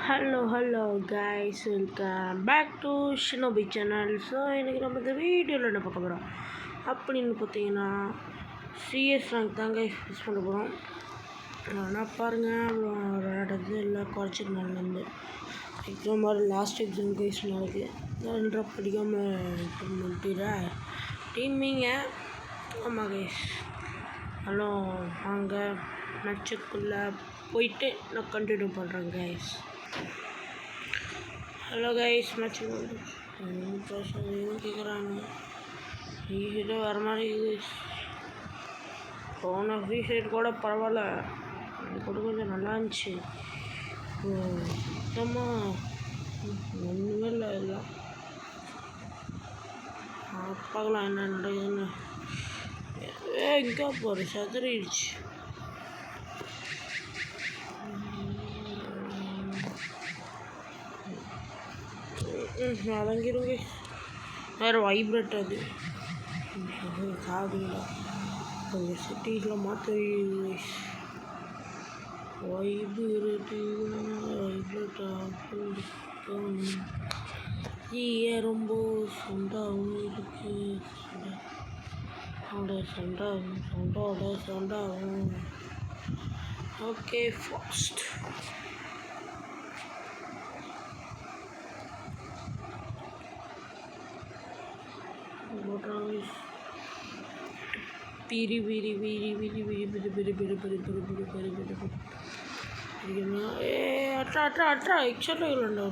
Hello guys, welcome back to Shinobi channel. So இன்றைக்கி நம்ம இந்த வீடியோவில் என்ன பார்க்க போகிறோம் அப்படின்னு பார்த்தீங்கன்னா, சிஎஸ் ரேங்க் தாங்க யூஸ் பண்ண போகிறோம். ஆனால் பாருங்கள், விளையாடுறது இல்லை குறைச்சிக்கு நாள்லேருந்து எக்ஸாம் மாதிரி லாஸ்ட் எக்ஸாம் கைஸ் நாளைக்கு ரெண்டரை படிக்காமல் டீமிங்க. ஆமாம் கைஸ், ஹலோ வாங்க மேட்சுக்குள்ளே போயிட்டு நான் கண்டினியூ பண்ணுறேன் கைஸ். ஹலோ கைஸ், மேட்ச் கேட்குறாங்க ஃப்ரீ வர மாதிரி கைஸ். போன ஃப்ரீ சைட் கூட பரவாயில்ல, அது கூட கொஞ்சம் நல்லா இருந்துச்சு. சுத்தமாக ஒன்றுமே இல்லை. எல்லாம் பார்க்கலாம் என்ன நடக்குதுன்னு. எங்கே போகிற சதுரிடுச்சு. அடங்கிடுங்க. வேறு வைப்ரேட் அது காதுங்களா கொஞ்சம் சிட்டிஸில் மாற்ற வைப்ரேட் ரொம்ப சண்டாகவும் இருக்கு. சண்டாகும். Okay fast. பீரி அட்ரா எக்ஸ்ட்ரா இல்லைண்டா.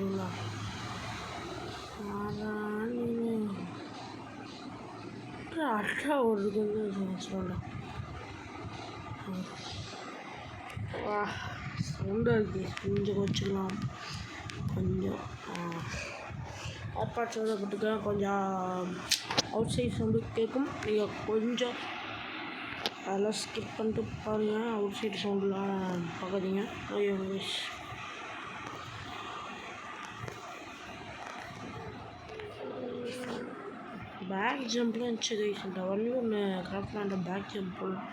அட்ரா ஓடுறதுக்கு வந்து சொல்லண்டா. சவுண்டாக இருக்கு, கொஞ்சம் வச்சுக்கலாம். கொஞ்சம் ஏர்பாட்ஸ் போட்டுக்கலாம். கொஞ்சம் அவுட் சைட் சவுண்டு கேட்கும். நீங்கள் கொஞ்சம் அதெல்லாம் ஸ்கிப் பண்ணிட்டு பாருங்கள். அவுட் சைடு சவுண்டெலாம் பார்க்காதீங்க. ஐயோ பேக் ஜம்ப்லாம் இருந்துச்சு கைஸ். ஒன்று கிராஃப்ட் பண்ண பேக் ஜம்ப் போடலாம்.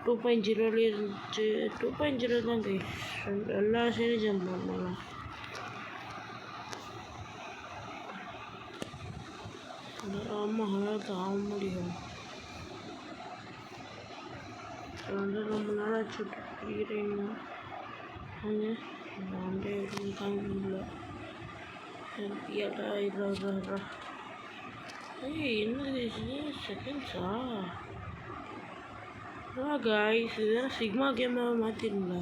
2.0 இருந்துச்சு. 2.0 தான் கைஸ். எல்லா சைடும் ஜம்ப் பண்ணலாம். ஆமாம், அதாவது ஆக முடியும். ரொம்ப நாளாக சுட்டு பிடிக்கிறீங்க. அங்கே வந்து காமிக்கல. என்ன செகண்ட்ஸா? கைஸ், இதெல்லாம் சிக்மா கேமாக மாற்றிருங்களா?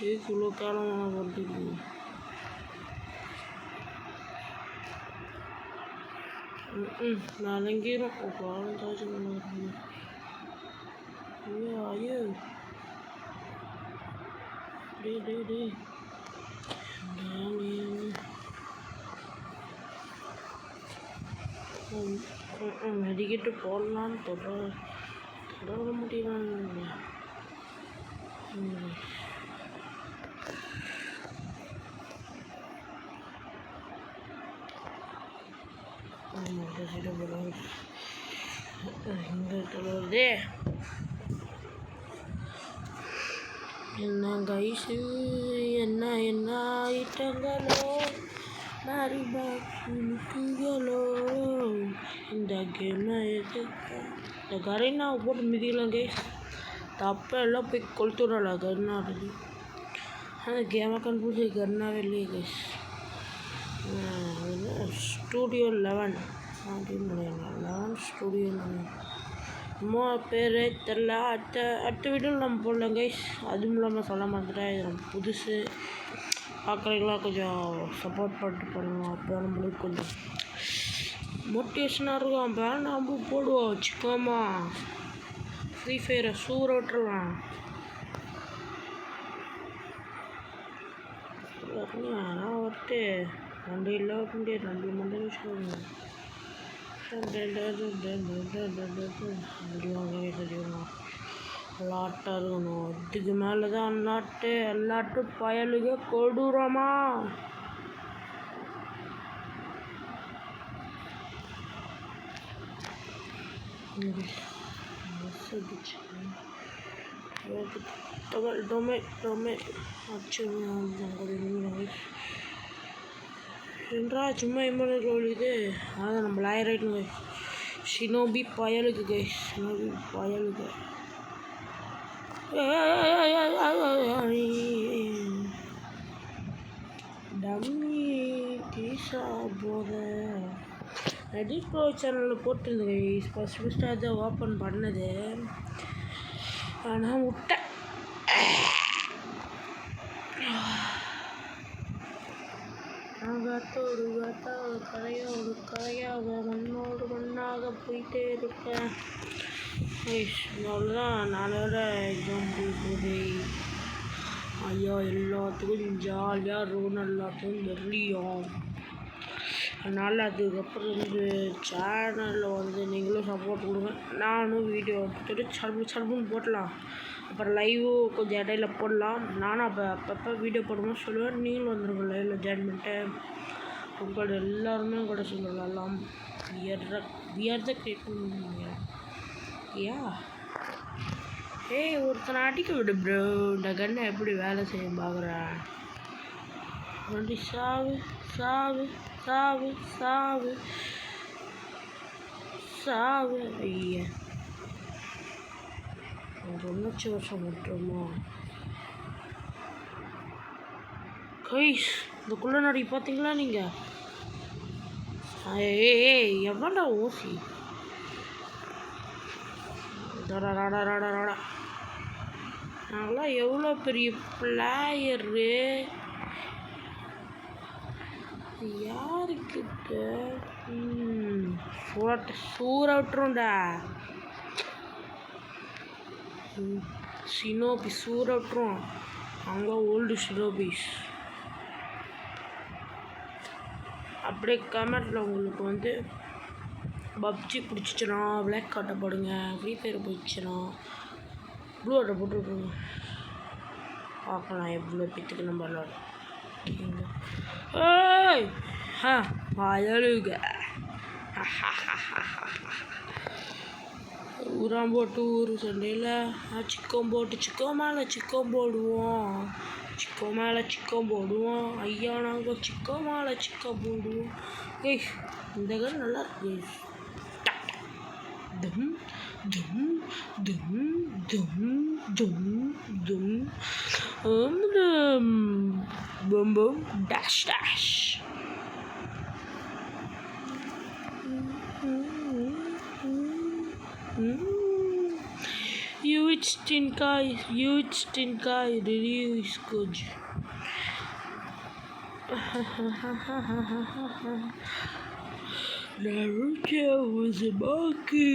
இதுக்கு இவ்வளோ காலமாக வந்துருக்கு. நான் அலங்கிடும் காலம் தாச்சு. ஐயோ டே மெடிக்கிட்டு போடலான்னு தொடர முடியல. இந்த தொடருதே என்ன கைஸு, என்ன ஐட்டங்களோ மாறி பாக்குகளோ. இந்த கேமை இந்த கரீனாவை போட்டு மிதிக்கலாம் கைஸ். தப்ப எல்லாம் போய் கொளுத்துடல கருணா ஆடுது. அந்த கேமை கண்டுபிடிச்சி கருணாவே இல்லையே கைஸ். ஸ்டூடியோ 11 அப்படின்னு நினைக்கிறேன். 11 ஸ்டூடியோ பேர் தெரில. அடுத்த வீடியோவில் நம்ம போடலாம் கைஸ். அதுவும் இல்லாமல் சொல்ல மாட்டேன், இது நம்ம புதுசு பார்க்குறீங்களா, கொஞ்சம் சப்போர்ட் பண்ணிட்டு பண்ணுவோம். அப்போ நம்மளுக்கு கொஞ்சம் மோட்டிவேஷனாக இருக்கும். அப்போ நம்ம போடுவோம் வச்சுக்கோமா. ஃப்ரீ ஃபயரை சூற விட்டுருலாம். ஆனால் வந்துட்டு 2 இல்லை முடியாது. 2 மட்டும் வச்சுக்கோங்க. அல்லாட்டாக இருக்கணும். இதுக்கு மேலே தான் எல்லாட்டு பயலுக கொடூரமா. டொமே அச்சு என்றா சும்மா இம்மன் இது அதான் நம்ம லாயராயிட்டுங்க ஷினோபி பயலுக்கு கை ஷினோபி பயலுக்கு டம்மி டீஷா போத எடிட் ப்ரோ சேனலில் போட்டிருந்தேன் கைஸ் ஃபஸ்ட்டாக அதை ஓப்பன் பண்ணது ஆனால் விட்டேன் காத்தோடு காத்தாக கரையோடு கரையாக மண்ணோடு மண்ணாக போயிட்டே இருக்கேன் அவ்வளோதான் நாளோட எக்ஸாம் போகுது ஐயா எல்லாத்துக்கும் ஜாலியாக இருக்கும் எல்லாத்துக்கும் தெரியும் அதனால் அதுக்கப்புறம் வந்து சேனலில் வந்து நீங்களும் சப்போர்ட் கொடுங்க நானும் வீடியோ எடுத்துகிட்டு சர்புன்னு போடலாம் அப்புறம் லைவும் கொஞ்சம் இடையில போடலாம் நானும் அப்பப்போ வீடியோ போடும்போது சொல்லுவேன் நீங்களும் வந்துருங்க லைவில் ஜாயின் பண்ணிட்டு உங்களோட எல்லாருமே கூட சொல்லலாம் வியர்த கேட்கணும் யா ஏய் ஒருத்தனை அடிக்க விடு ப்ரோ இந்த கண்ணை எப்படி வேலை செய்ய பார்க்குறேன் வண்டி சாவு சாவு சாவு சாவு சாவு ஐயா 90 வருஷம் மட்டுமா கைஸ் இந்த குள்ள நடி பார்த்தீங்களா நீங்கள் ஏய் எவ்வளோ ஓசி ராடா நாங்களாம் எவ்வளோ பெரிய பிளேயரு யாருக்கிட்ட சூற விட்டுருண்டா ஷினோபி சூற விட்டுரும் அங்கே ஓல்டு ஷினோபிஸ் அப்படியே கமெண்டில் உங்களுக்கு வந்து பப்ஜி பிடிச்சிச்சுனா பிளாக் காட்டை போடுங்க ஃப்ரீ ஃபயர் பிடிச்சிச்சுனா ப்ளூ ஆட்டை போட்டுருக்குங்க பார்க்கலாம் எவ்வளோ பேத்துக்கு நம்ம விளாடுங்க ஏய் பயலுக ஊராம் போட்டு ஊர் சண்டையில் சிக்கன் போட்டு சிக்கன் மேலே சிக்கன் போடுவோம் சிக்கன் மேலே சிக்கன் போடுவோம் ஐயா நாங்கள் சிக்கன் மேலே சிக்கன் போடுவோம் ஏய் இந்த கல் நல்லா இருக்கு தும் தும் தும் தும் தும் தும் bum bum dash dash huge tinkai review is good Naruto was a monkey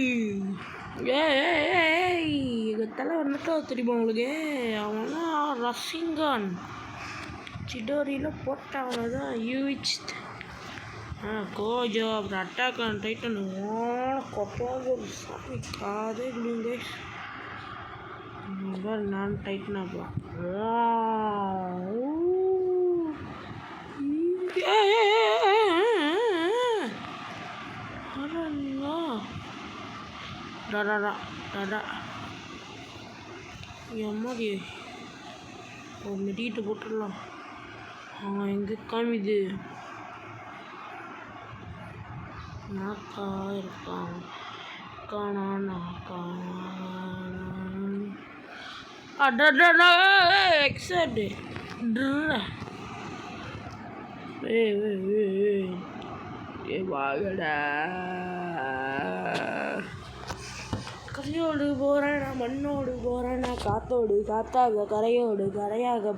எங்கள் தலைவர் மட்டும் தெரியுமா உங்களுக்கு அவனா ரசிங்கான் சிடோரியில் போட்டவங்க தான் யூச் கோஜோ அப்புறம் அட்டாக் ஆன் டைட்டன் கொப்பாங்க சாமி காதே இல்லைங்க நான் டைட்டன் அப்புறம் எம்மாடி மெடிக்கிட்டு போட்டுடலாம் அவன் எங்கே காமிது நாக்கா இருக்கான் காணா நாக்கா அடடா எக்ஸாக்ட் வாங்கடா கரையோடு போகிறேன் நான் மண்ணோடு போகிறேன் நான் காத்தோடு காத்தாக கரையோடு கரையாக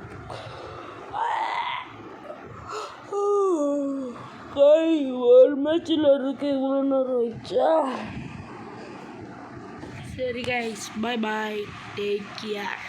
கை ஒரு மேட்சில் இருக்கு இவ்வளோ நேரம் வச்சா சரி guys bye bye take care